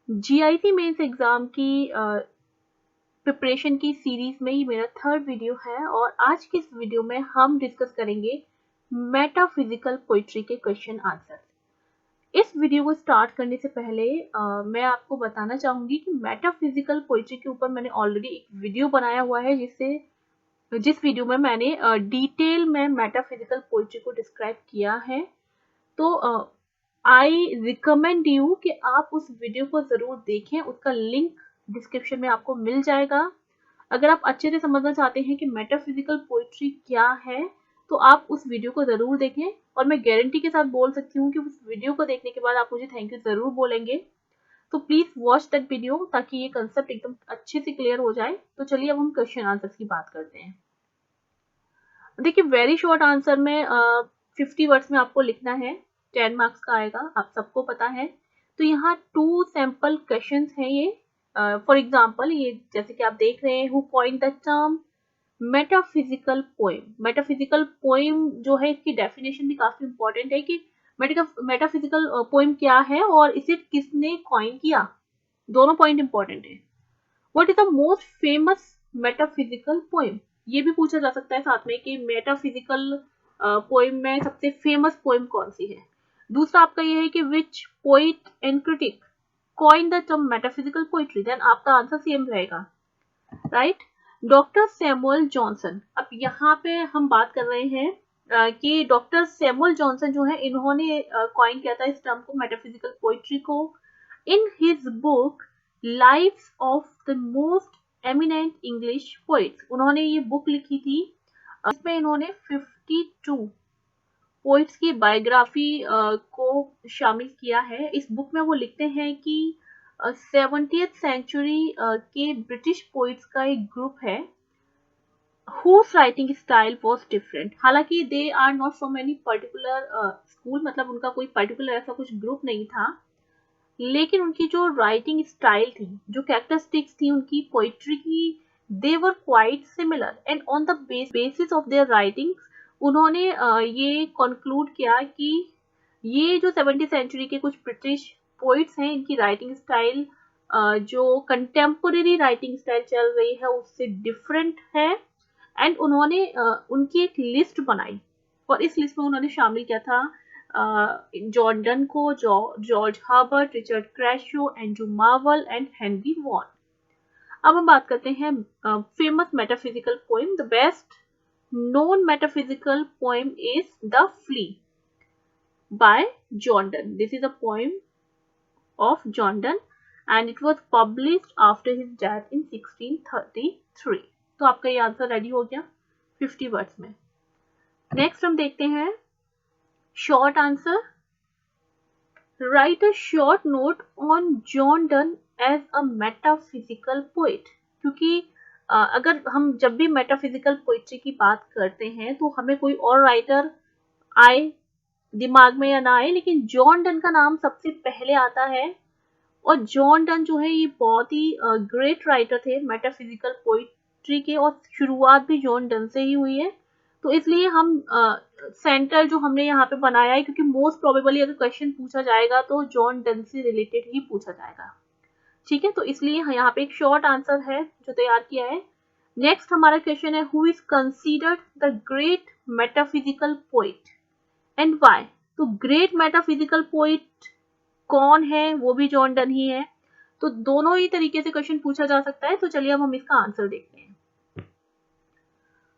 GIC mains exam की preparation की series में ये मेरा थर्ड वीडियो है और आज की इस वीडियो में हम डिस्कस करेंगे मेटाफिजिकल पोइट्री के क्वेश्चन आंसर। इस वीडियो को स्टार्ट करने से पहले मैं आपको बताना चाहूंगी कि मेटाफिजिकल पोइट्री के ऊपर मैंने ऑलरेडी एक वीडियो बनाया हुआ है जिस वीडियो में मैंने डिटेल में मेटाफिजिकल पोइट्री को डिस्क्राइब किया है। तो आई रिकमेंड यू कि आप उस वीडियो को जरूर देखें, उसका लिंक डिस्क्रिप्शन में आपको मिल जाएगा। अगर आप अच्छे से समझना चाहते हैं कि मेटाफिजिकल पोइट्री क्या है तो आप उस वीडियो को जरूर देखें और मैं गारंटी के साथ बोल सकती हूँ कि उस वीडियो को देखने के बाद आप मुझे थैंक यू जरूर बोलेंगे। तो प्लीज वॉच दैट वीडियो ताकि ये कंसेप्ट एकदम अच्छे से क्लियर हो जाए। तो चलिए अब हम क्वेश्चन आंसर की बात करते हैं। देखिए वेरी शॉर्ट आंसर में 50 वर्ड्स में आपको लिखना है, 10 मार्क्स का आएगा, आप सबको पता है। तो यहाँ 2 सैम्पल क्वेश्चंस हैं ये। फॉर एग्जाम्पल ये जैसे कि आप देख रहे हैं, who coined the term metaphysical poem. Metaphysical poem जो है इसकी डेफिनेशन भी काफी इंपॉर्टेंट है कि मेटाफिजिकल पोएम क्या है और इसे किसने कॉइन किया, दोनों पॉइंट इंपॉर्टेंट है। What is the most famous metaphysical poem, ये भी पूछा जा सकता है साथ में कि मेटाफिजिकल पोएम में सबसे फेमस पोएम कौन सी है। दूसरा आपका ये है कि which poet and critic coin the term metaphysical poetry, then आपका आंसर सेम रहेगा, राइट। डॉक्टर सैमुअल जॉनसन, अब यहाँ पे हम बात कर रहे हैं कि डॉक्टर सैमुअल जॉनसन जो है इन्होंने कॉइन किया था इस टर्म को, मेटाफिजिकल पोइट्री को, in his book lives of the most eminent English poets. उन्होंने ये बुक लिखी थी, इसमें इन्होंने 52 पोइट्स की बायोग्राफी को शामिल किया है। इस बुक में वो लिखते हैं कि 70th सेंचुरी के ब्रिटिश पोइट्स का एक ग्रुप है whose writing style was different। हालांकि they are not from any particular school, मतलब उनका कोई पर्टिकुलर ऐसा कुछ ग्रुप नहीं था, लेकिन उनकी जो राइटिंग स्टाइल थी, जो कैरेक्टरिस्टिक्स थी उनकी पोइट्री की, they were quite similar and on the basis of their writings उन्होंने ये कंक्लूड किया कि ये जो 70th सेंचुरी के कुछ ब्रिटिश पोइट्स हैं इनकी राइटिंग स्टाइल जो कंटेम्पोरेरी राइटिंग स्टाइल चल रही है उससे डिफरेंट है। एंड उन्होंने उनकी एक लिस्ट बनाई और इस लिस्ट में उन्होंने शामिल किया था जॉन डन को, George Herbert, Richard Crashaw, Andrew Marvell and Henry Vaughan. अब हम बात करते हैं famous metaphysical poem. The best known metaphysical poem is The Flea by John Donne. This is a poem of John Donne and it was published after his death in 1633. तो आपका ये answer ready हो गया 50 words में। Next हम देखते हैं short answer. Write a short note on John Donne as a metaphysical poet. क्योंकि अगर हम जब भी मेटाफिजिकल पोइट्री की बात करते हैं तो हमें कोई और राइटर आए दिमाग में या ना आए, लेकिन जॉन डन का नाम सबसे पहले आता है और जॉन डन जो है ये बहुत ही ग्रेट राइटर थे मेटाफिजिकल पोइट्री के और शुरुआत भी जॉन डन से ही हुई है। तो इसलिए हम सेंटर जो हमने यहाँ पे बनाया है, क्योंकि मोस्ट प्रोबेबली अगर क्वेश्चन पूछा जाएगा तो जॉन डन से रिलेटेड ही पूछा जाएगा, ठीक है। तो इसलिए यहाँ पे एक शॉर्ट आंसर है जो तैयार किया है। नेक्स्ट हमारा क्वेश्चन है who is considered the great metaphysical poet and why. तो ग्रेट मेटाफिजिकल पोइट कौन है, वो भी जॉन डन ही है। तो दोनों ही तरीके से क्वेश्चन पूछा जा सकता है। तो चलिए अब हम इसका आंसर देखते हैं।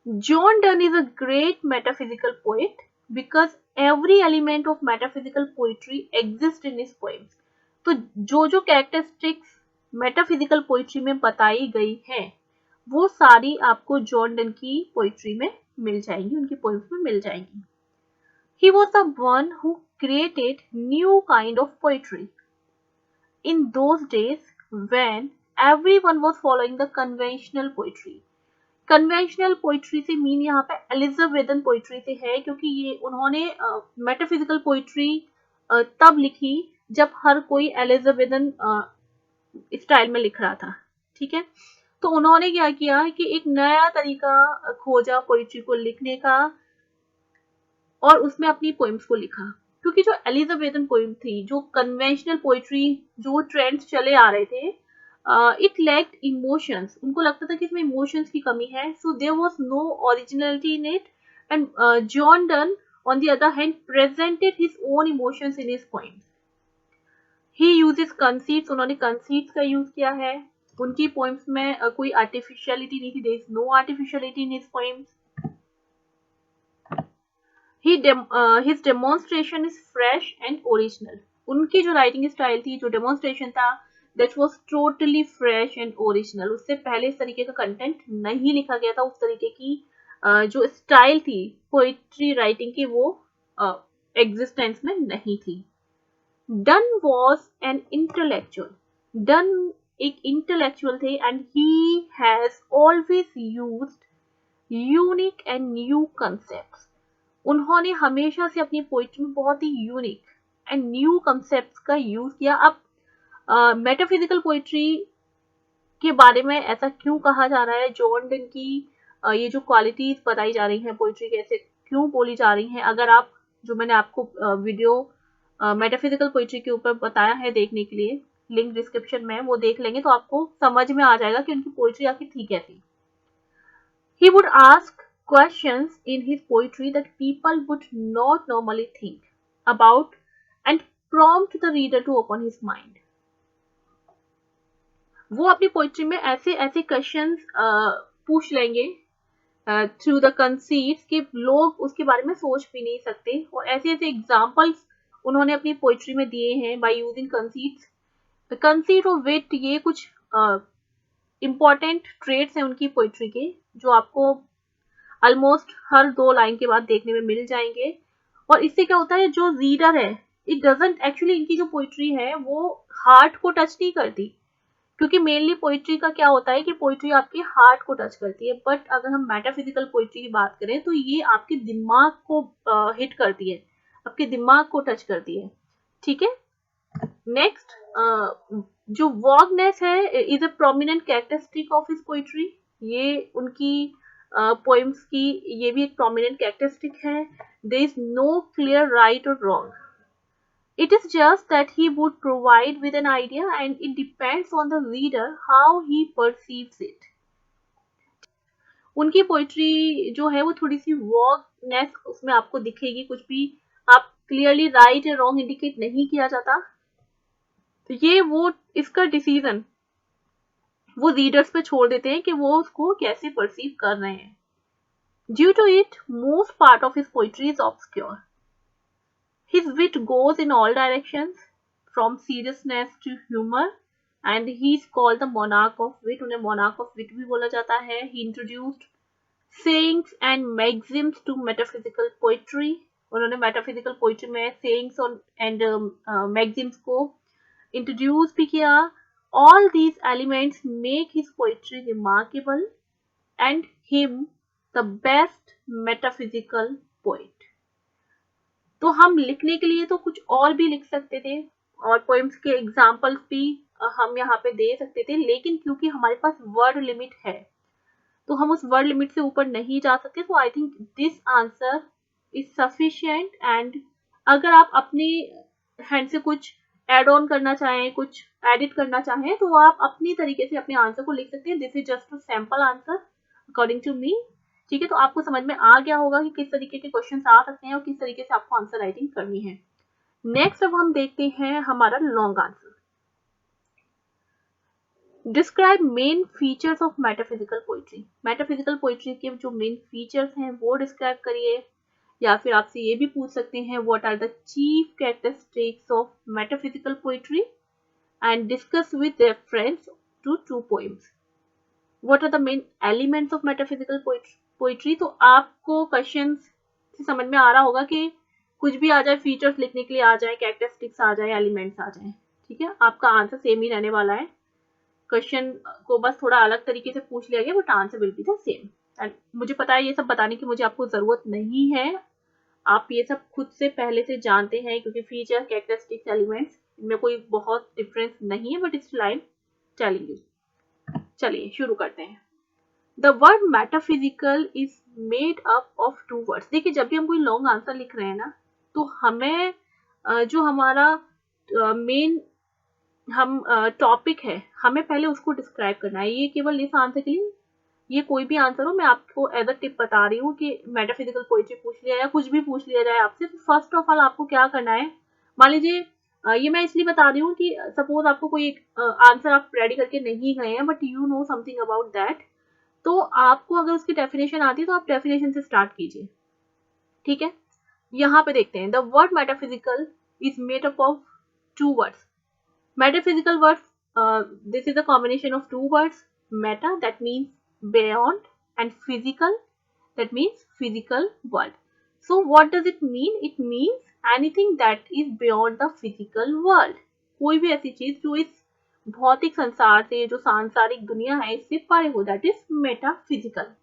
John Donne is a great metaphysical poet because every element of metaphysical poetry exists in his poems। तो जो कैरेक्टरिस्टिक्स मेटाफिजिकल पोइट्री में बताई गई है वो सारी आपको जॉन डन की पोइट्री में मिल जाएंगी, उनकी पोएम्स में मिल जाएंगी। He was the one who created new kind of poetry in those days when everyone was following the conventional poetry। Conventional poetry से मीन यहाँ पे एलिजाबेथन पोइट्री से है, क्योंकि ये उन्होंने मेटाफिजिकल पोइट्री तब लिखी जब हर कोई एलिजाबेथन स्टाइल में लिख रहा था, ठीक है। तो उन्होंने क्या किया कि एक नया तरीका खोजा पोइट्री को लिखने का और उसमें अपनी पोएम्स को लिखा। क्योंकि जो एलिजाबेथन पोइम थी, जो कन्वेंशनल पोइट्री, जो ट्रेंड्स चले आ रहे थे, इट लैक्ड इमोशंस, उनको लगता था कि इसमें इमोशंस की कमी है, so there was no originality in it, and John Donne on the other hand presented his own emotions in his poems. He uses conceits, उन्होंने conceits का यूज किया है उनकी poems में, कोई artificiality नहीं थी, there is no artificiality in his poems. His demonstration is fresh and original. उनकी जो writing style थी, जो demonstration था, that was totally fresh and original. उससे पहले इस तरीके का content नहीं लिखा गया था, उस तरीके की जो स्टाइल थी पोइट्री राइटिंग की, वो एग्जिस्टेंस में नहीं थी. Done was an intellectual. Done एक इंटेलेक्चुअल थे and he has always used unique and new concepts. उन्होंने हमेशा से अपनी पोइट्री में बहुत ही यूनिक एंड न्यू कंसेप्ट्स का यूज किया. अब मेटाफिजिकल पोइट्री के बारे में ऐसा क्यों कहा जा रहा है? जॉन डन की ये जो क्वालिटीज बताई जा रही हैं पोइट्री कैसे क्यों बोली जा रही हैं, अगर आप, जो मैंने आपको वीडियो मेटाफिजिकल पोइट्री के ऊपर बताया है देखने के लिए, लिंक डिस्क्रिप्शन में, वो देख लेंगे तो आपको समझ में आ जाएगा कि उनकी पोइट्री आखिर थी कैसी. He would ask questions in his poetry that people would not normally think about and prompt the reader to open his mind. वो अपनी पोइट्री में ऐसे ऐसे क्वेश्चंस पूछ लेंगे थ्रू द कंसीट्स कि लोग उसके बारे में सोच भी नहीं सकते, और ऐसे ऐसे एग्जांपल्स उन्होंने अपनी पोइट्री में दिए हैं बाय यूजिंग कंसीट्स. कंसीट और विट, ये कुछ इंपॉर्टेंट ट्रेट्स हैं उनकी पोइट्री के, जो आपको ऑलमोस्ट हर 2 लाइन के बाद देखने में मिल जाएंगे. और इससे क्या होता है, जो रीडर है, इट डजंट एक्चुअली, इनकी जो पोइट्री है वो हार्ट को टच नहीं करती, क्योंकि मेनली पोइट्री का क्या होता है कि पोइट्री आपके हार्ट को टच करती है. बट अगर हम मेटाफिजिकल पोइट्री की बात करें तो ये आपके दिमाग को हिट करती है, आपके दिमाग को टच करती है. ठीक है. नेक्स्ट, जो वॉगनेस है is a prominent characteristic of his poetry. ये उनकी पोएम्स की ये भी एक प्रोमिनेंट कैरेक्टरिस्टिक है. There is no clear right और wrong. It is just that he would provide with an idea and it depends on the reader how he perceives it. उनकी poetry जो है वो थोड़ी सी वॉगनेस उसमें आपको दिखेगी, कुछ भी आप क्लियरली राइट या रॉन्ग इंडिकेट नहीं किया जाता. तो ये वो इसका डिसीजन वो रीडर्स पे छोड़ देते हैं कि वो उसको कैसे परसीव कर रहे हैं. Due to it, most part of his poetry is obscure. His wit goes in all directions, from seriousness to humor, and he is called the monarch of wit. उन्हें monarch of wit भी बोला जाता है. He introduced sayings and maxims to metaphysical poetry. उन्होंने metaphysical poetry में sayings and maxims को introduce भी किया. All these elements make his poetry remarkable and him the best metaphysical poet. तो हम लिखने के लिए तो कुछ और भी लिख सकते थे और पोएम्स के एग्जाम्पल्स भी हम यहाँ पे दे सकते थे, लेकिन क्योंकि हमारे पास वर्ड लिमिट है तो हम उस वर्ड लिमिट से ऊपर नहीं जा सकते. तो I think this answer is sufficient. And अगर आप अपनी हैंड से कुछ एड ऑन करना चाहें, कुछ एडिट करना चाहें, तो आप अपनी तरीके से अपने आंसर को लिख सकते हैं. This is just a sample answer according to me. ठीक है. तो आपको समझ में आ गया होगा कि किस तरीके के क्वेश्चंस आ सकते हैं और किस तरीके से आपको आंसर राइटिंग करनी है. नेक्स्ट अब हम देखते हैं हमारा long answer. Describe main features of metaphysical poetry. Metaphysical poetry के जो मेन फीचर्स हैं वो डिस्क्राइब करिए, या फिर आपसे ये भी पूछ सकते हैं what are the chief characteristics of metaphysical poetry and discuss with reference to 2 poems. What are the main elements of metaphysical poetry. तो आपको क्वेश्चन से समझ में आ रहा होगा कि कुछ भी आ जाए, फीचर्स लिखने के लिए आ जाए, कैरेक्टरिस्टिक्स आ जाए, एलिमेंट्स आ जाए. ठीक है. आपका आंसर सेम ही रहने वाला है. क्वेश्चन को बस थोड़ा अलग तरीके से पूछ लिया गया, but answer will be the same. And मुझे पता है ये सब बताने की मुझे आपको जरूरत नहीं है, आप ये सब खुद से पहले से जानते हैं, क्योंकि फीचर, कैरेक्टरिस्टिक्स, एलिमेंट्स इनमें कोई बहुत डिफरेंस नहीं है, but it's like telling you. चलिए शुरू करते हैं. The word metaphysical is made up of 2 words. देखिए, जब भी हम कोई लॉन्ग आंसर लिख रहे हैं ना, तो हमें जो हमारा मेन हम टॉपिक है, हमें पहले उसको डिस्क्राइब करना है। ये केवल इस आंसर के लिए, ये कोई भी आंसर हो, मैं आपको एज अ टिप बता रही हूँ कि मेटाफिजिकल पोइट्री पूछ लिया या कुछ भी पूछ लिया जाए आपसे, तो फर्स्ट ऑफ ऑल आपको क्या करना है, मान लीजिए ये मैं इसलिए बता रही हूँ कि सपोज आपको कोई एक आंसर आप रेडी करके नहीं गए हैं, but you know something about that, तो आपको अगर उसकी डेफिनेशन आती है तो आप डेफिनेशन से स्टार्ट कीजिए। ठीक है, यहाँ पे देखते हैं, the word metaphysical is made up of two words. Metaphysical words, this is a combination of two words, meta that means beyond and physical that means physical world. So what does it mean? It means anything that is beyond the physical world. कोई भी ऐसी चीज जो इस भौतिक संसार से, जो सांसारिक दुनिया है, इससे परे हो, that is metaphysical.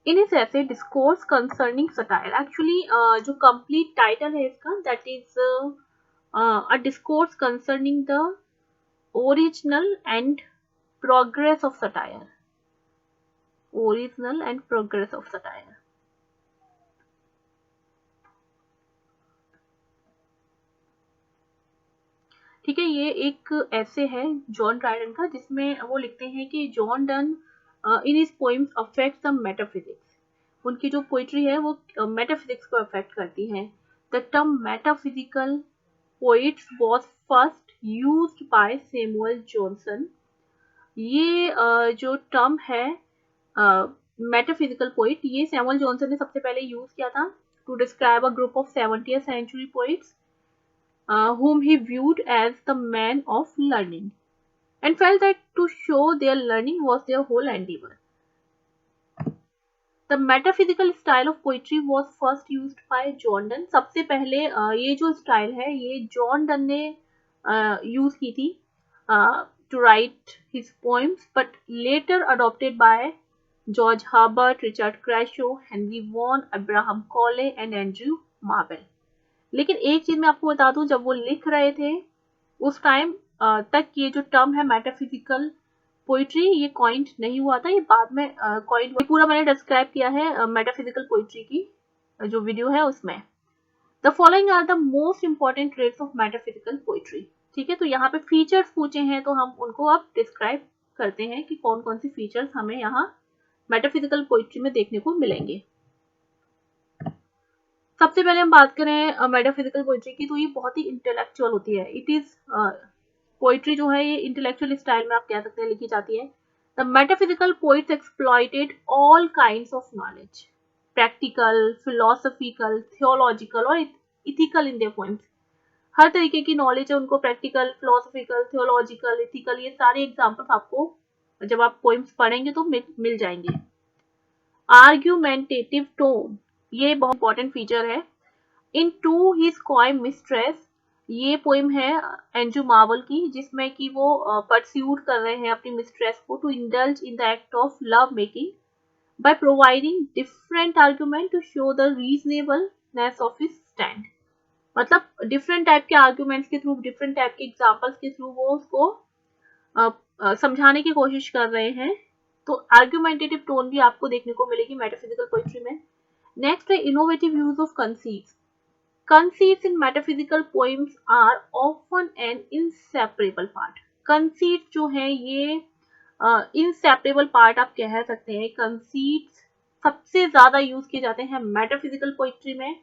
इन इस ऐसे डिस्कोर्स कंसर्निंग सटायर, एक्चुअली जो कंप्लीट टाइटल है इसका, that is a discourse concerning the original and progress of satire. Original and progress of satire. ठीक है, ये एक ऐसे है जॉन ड्राइडन का, जिसमें वो लिखते हैं कि John done in his poems affect the metaphysics. उनकी जो पोइट्री है वो मेटाफिजिक्स को अफेक्ट करती है। The term metaphysical poets was first used by Samuel Johnson. ये जो टर्म है मेटाफिजिकल पोइट, ये सैमुअल जॉनसन ने सबसे पहले यूज किया था to describe a group of 70th century poets whom he viewed as the man of learning and felt that to show their learning was their whole endeavor. The metaphysical style of poetry was first used by John Donne. सबसे पहले ये जो style है ये John Donne ने use की थी to write his poems, but later adopted by George Herbert, Richard Crashaw, Henry Vaughan, Abraham Cole and Andrew Marvell. लेकिन एक चीज मैं आपको बता दूं, जब वो लिख रहे थे उस टाइम तक ये जो टर्म है मेटाफिजिकल पोइट्री, ये कॉइंट नहीं हुआ था, ये बाद में कॉइंट हुआ। पूरा मैंने डिस्क्राइब किया है मेटाफिजिकल पोइट्री की जो वीडियो है उसमें। The following are the most important traits of metaphysical poetry. ठीक है, तो यहाँ पे फीचर्स पूछे हैं तो हम उनको अब डिस्क्राइब करते हैं कि कौन कौन सी फीचर्स हमें यहाँ मेटाफिजिकल पोइट्री में देखने को मिलेंगे। सबसे पहले हम बात करें मेटाफिजिकल पोइट्री की, तो ये बहुत ही इंटेलेक्चुअल होती है। इट इज पोइट्री जो है ये इंटेलेक्चुअल स्टाइल में आप कह सकते हैं लिखी जाती है। The metaphysical poets exploited all kinds of knowledge, practical, philosophical, theological और इथिकल इन देयर पोएम्स। हर तरीके की नॉलेज है उनको, प्रैक्टिकल, फिलोसफिकल, थियोलॉजिकल, इथिकल, ये सारे एग्जाम्पल्स आपको जब आप पोएम्स पढ़ेंगे तो मिल जाएंगे। आर्ग्यूमेंटेटिव टोन, ये बहुत इंपॉर्टेंट फीचर है। इन टू हिज कॉय मिस्ट्रेस, ये पोएम है एंड्रू मार्वल की, जिसमें कि वो परस्यूट कर रहे हैं अपनी मिस्ट्रेस को to indulge in the act of love making by providing different argument to show the reasonableness of his stand. मतलब डिफरेंट टाइप के आर्ग्यूमेंट्स के थ्रू, डिफरेंट टाइप के एग्जाम्पल्स के थ्रू वो उसको समझाने की कोशिश कर रहे हैं। तो आर्ग्यूमेंटेटिव टोन भी आपको देखने को मिलेगी मेटाफिजिकल पोइट्री में। नेक्स्ट है innovative use of conceits. Conceits in metaphysical poems are often an inseparable part. Conceits जो है ये inseparable part आप कह सकते हैं। Conceits सबसे ज्यादा यूज किए जाते हैं मेटाफिजिकल पोइट्री में।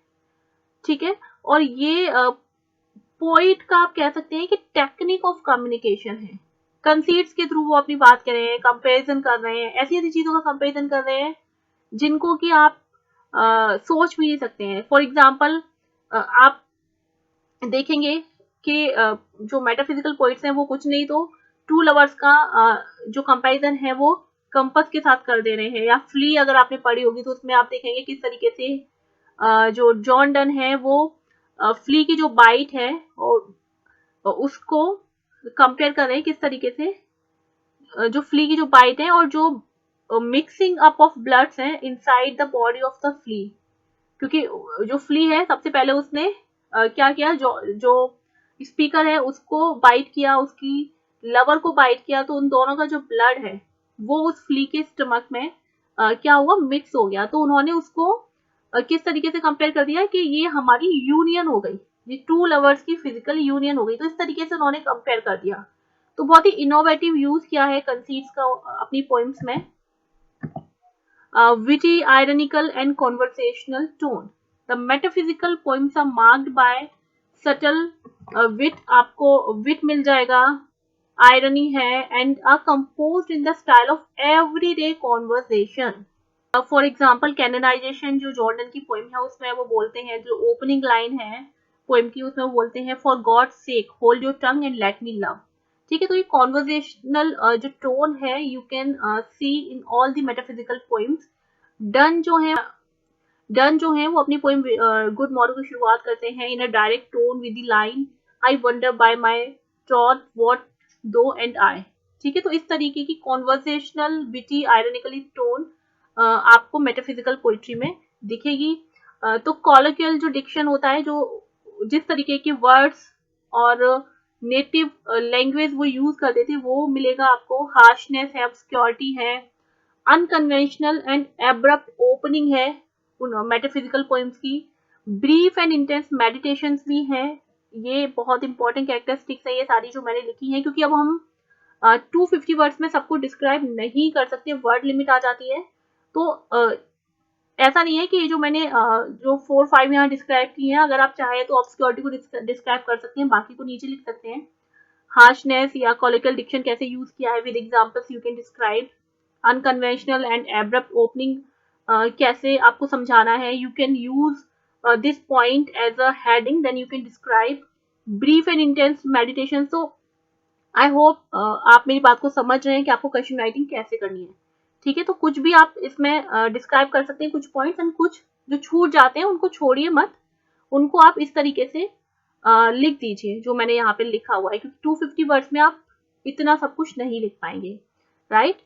ठीक है, और ये पोइट का आप कह सकते हैं कि टेक्निक ऑफ कम्युनिकेशन है। कंसीट्स के थ्रू वो अपनी बात कर रहे हैं, कंपेरिजन कर रहे हैं, ऐसी ऐसी चीजों का कंपेरिजन कर रहे हैं जिनको कि आप सोच भी नहीं सकते हैं। फॉर एग्जाम्पल आप देखेंगे कि जो मेटाफिजिकल पोइट्स हैं वो कुछ नहीं तो टू लवर्स का जो कंपैरिजन है वो कंपस के साथ कर दे रहे हैं। या फ्ली अगर आपने पढ़ी होगी तो उसमें आप देखेंगे किस तरीके से जो जॉन डन है वो फ्ली की जो बाइट है और उसको कंपेयर कर रहे हैं किस तरीके से जो फ्ली की जो बाइट है और जो मिक्सिंग अप ऑफ ब्लड्स हैं inside the body of the flea. क्योंकि जो फ्ली है सबसे पहले उसने क्या किया, जो स्पीकर है उसको बाइट किया, उसकी लवर को बाइट किया, तो उन दोनों का जो ब्लड है वो उस फ्ली के स्टमक में क्या हुआ, मिक्स हो गया। तो उन्होंने उसको किस तरीके से कंपेयर कर दिया कि ये हमारी यूनियन हो गई, ये टू लवर्स की फिजिकल यूनियन हो गई। तो इस तरीके से उन्होंने कंपेयर कर दिया। तो बहुत ही इनोवेटिव यूज किया है कंसीट्स का अपनी पोइम्स में। witty, ironical, and conversational tone. The metaphysical poems are marked by subtle wit, आपको wit मिल जाएगा, irony है, and are composed in the style of everyday conversation. For example canonization जो जॉर्डन की पोइम है उसमें वो बोलते हैं, जो ओपनिंग लाइन है पोइम की उसमें वो बोलते हैं, for God sake hold your tongue and let me love. ठीक है, तो ये कॉन्वर्जेशनल जो टोन है you can see in all the metaphysical poems. Done जो है वो अपनी पोइम गुड मॉर्निंग की शुरुआत करते हैं in a direct tone with the line I wonder by my troth what thou and I. ठीक है, तो इस तरीके की कॉन्वर्सेशनल विटी आयरनिकली टोन आपको मेटाफिजिकल पोइट्री में दिखेगी। तो कॉलोकियल जो डिक्शन होता है, जो जिस तरीके के वर्ड्स और नेटिव लैंग्वेज वो यूज करते थे वो मिलेगा आपको। हार्शनेस है, ऑब्सक्योरिटी है, अनकन्वेंशनल एंड एब्रप्ट ओपनिंग है मेटाफिजिकल पोइम्स की। ब्रीफ एंड इंटेंस मेडिटेशंस भी हैं। ये बहुत इंपॉर्टेंट कैरेक्टरिस्टिक्स है ये सारी जो मैंने लिखी हैं, क्योंकि अब हम 250 वर्ड्स में सबको डिस्क्राइब नहीं कर सकते, वर्ड लिमिट आ जाती है। तो ऐसा नहीं है कि जो मैंने जो 4-5 यहाँ डिस्क्राइब की हैं, अगर आप चाहें तो ऑब्सक्योरिटी को डिस्क्राइब कर सकते हैं, बाकी को नीचे लिख सकते हैं। हार्शनेस या कॉलिकल डिक्शन कैसे यूज किया है, with examples you can describe. Unconventional and abrupt opening कैसे आपको समझाना है, you can use this point as a heading, then you can describe. Brief and intense meditation. So I hope आप मेरी बात को समझ रहे हैं कि आपको क्वेश्चन राइटिंग कैसे करनी है। ठीक है, तो कुछ भी आप इसमें डिस्क्राइब कर सकते हैं, कुछ पॉइंट्स, एंड कुछ जो छूट जाते हैं उनको छोड़िए मत, उनको आप इस तरीके से लिख दीजिए जो मैंने यहाँ पे लिखा हुआ है, क्योंकि 250 वर्ड्स में आप इतना सब कुछ नहीं लिख पाएंगे, राइट।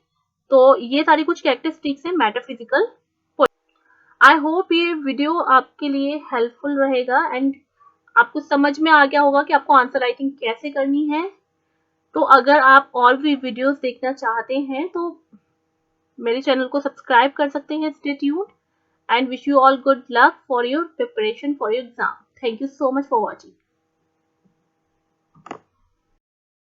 तो ये सारी कुछ कैरेक्टरिस्टिक्स हैं मेटाफिजिकल। आई होप ये वीडियो आपके लिए हेल्पफुल रहेगा एंड आपको समझ में आ गया होगा कि आपको आंसर राइटिंग कैसे करनी है। तो अगर आप और भी वीडियोस देखना चाहते हैं तो मेरे चैनल को सब्सक्राइब कर सकते हैं। Stay tuned and wish you all good luck for your preparation for your exam. Thank you so much for watching.